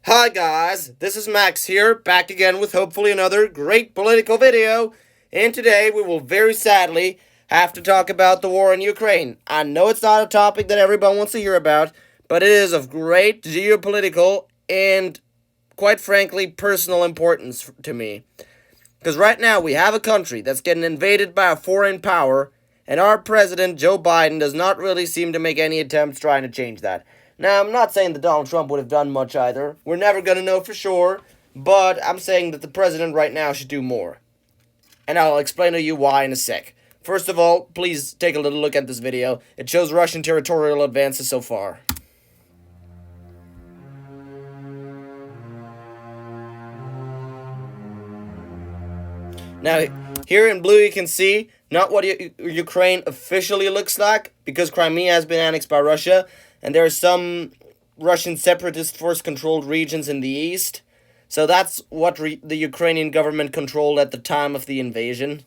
Hi guys, this is Max here, back again with hopefully another great political video. And today we will very sadly have to talk about the war in Ukraine. I know it's not a topic that everyone wants to hear about, but it is of great geopolitical and, quite frankly, personal importance to me. Because right now we have a country that's getting invaded by a foreign power, and our president, Joe Biden, does not really seem to make any attempts trying to change that. Now, I'm not saying that Donald Trump would have done much either. We're never going to know for sure, but I'm saying that the president right now should do more. And I'll explain to you why in a sec. First of all, please take a little look at this video. It shows Russian territorial advances so far. Now, here in blue you can see not what Ukraine officially looks like, because Crimea has been annexed by Russia, and there are some Russian separatist force-controlled regions in the east. So that's what the Ukrainian government controlled at the time of the invasion.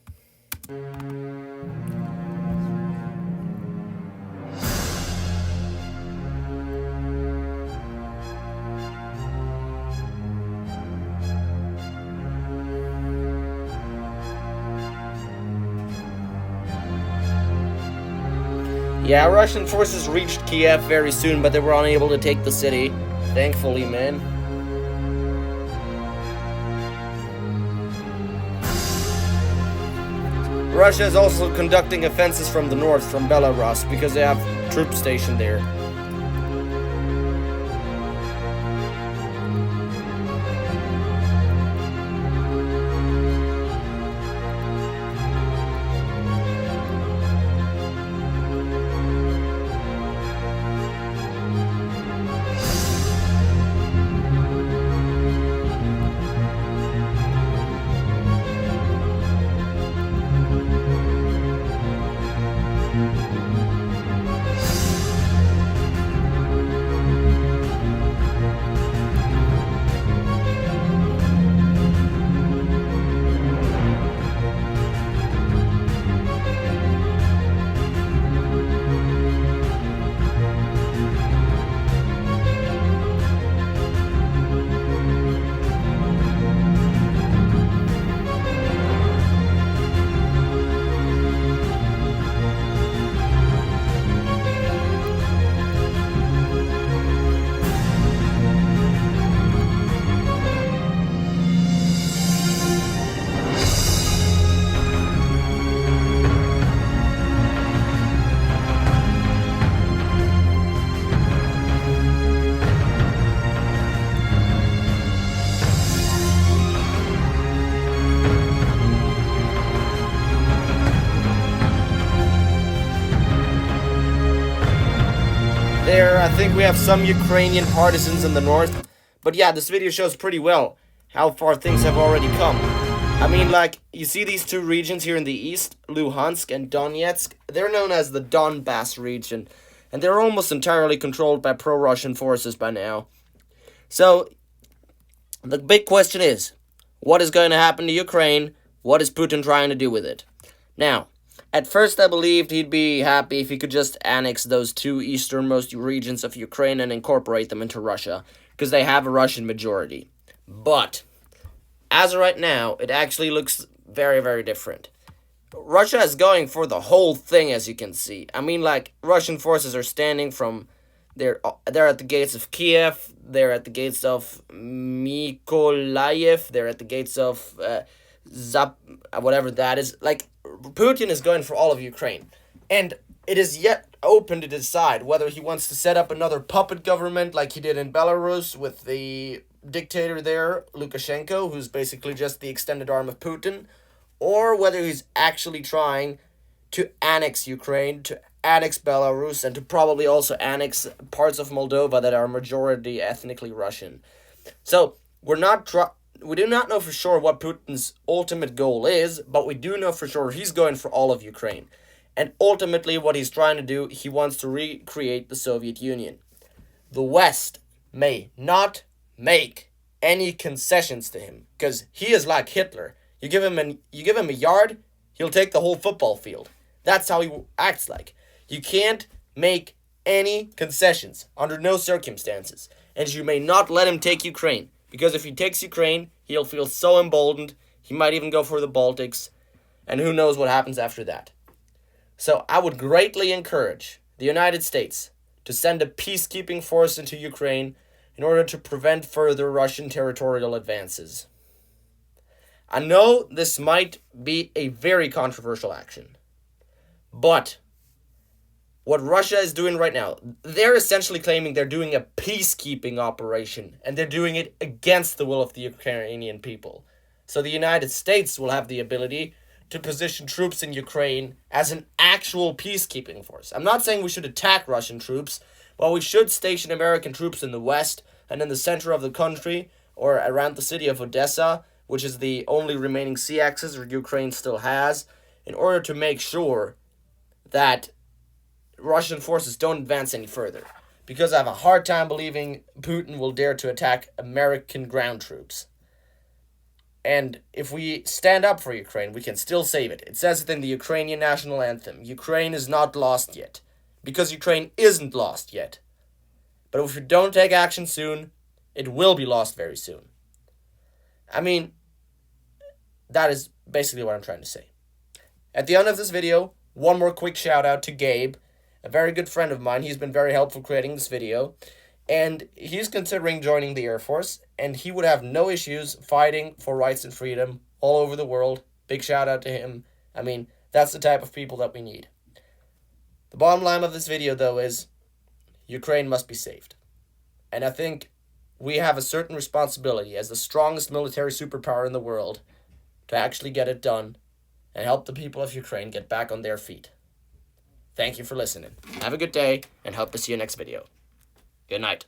Yeah, Russian forces reached Kiev very soon, but they were unable to take the city. Thankfully, man. Russia is also conducting offensives from the north, from Belarus, because they have troops stationed there. There, I think we have some Ukrainian partisans in the north. But yeah, this video shows pretty well how far things have already come. I mean, like, you see these two regions here in the east, Luhansk and Donetsk? They're known as the Donbass region, and they're almost entirely controlled by pro-Russian forces by now. So, the big question is, what is going to happen to Ukraine? What is Putin trying to do with it? Now, at first I believed he'd be happy if he could just annex those two easternmost regions of Ukraine and incorporate them into Russia, because they have a Russian majority. But, as of right now, it actually looks very, very different. Russia is going for the whole thing, as you can see. I mean, like, Russian forces are standing from... They're at the gates of Kiev, they're at the gates of Mykolaiv, they're at the gates of whatever that is. Like, Putin is going for all of Ukraine. And it is yet open to decide whether he wants to set up another puppet government like he did in Belarus with the dictator there, Lukashenko, who's basically just the extended arm of Putin, or whether he's actually trying to annex Ukraine, to annex Belarus, and to probably also annex parts of Moldova that are majority ethnically Russian. So, we do not know for sure what Putin's ultimate goal is, but we do know for sure he's going for all of Ukraine. And ultimately what he's trying to do, he wants to recreate the Soviet Union. The West may not make any concessions to him, because he is like Hitler. You give him a yard, he'll take the whole football field. That's how he acts like. You can't make any concessions under no circumstances. and you may not let him take Ukraine. Because if he takes Ukraine, he'll feel so emboldened, he might even go for the Baltics, and who knows what happens after that. So I would greatly encourage the United States to send a peacekeeping force into Ukraine in order to prevent further Russian territorial advances. I know this might be a very controversial action, but what Russia is doing right now, they're essentially claiming they're doing a peacekeeping operation, and they're doing it against the will of the Ukrainian people. So the United States will have the ability to position troops in Ukraine as an actual peacekeeping force. I'm not saying we should attack Russian troops, but we should station American troops in the west and in the center of the country, or around the city of Odessa, which is the only remaining sea axis where Ukraine still has, in order to make sure that Russian forces don't advance any further. Because I have a hard time believing Putin will dare to attack American ground troops. And if we stand up for Ukraine, we can still save it. It says it in the Ukrainian national anthem. Ukraine is not lost yet. Because Ukraine isn't lost yet. But if we don't take action soon, it will be lost very soon. I mean, that is basically what I'm trying to say. At the end of this video, one more quick shout out to Gabe, a very good friend of mine. He's been very helpful creating this video. And he's considering joining the Air Force, and he would have no issues fighting for rights and freedom all over the world. Big shout out to him. I mean, that's the type of people that we need. The bottom line of this video, though, is Ukraine must be saved. And I think we have a certain responsibility as the strongest military superpower in the world to actually get it done and help the people of Ukraine get back on their feet. Thank you for listening. Have a good day, and hope to see you next video. Good night.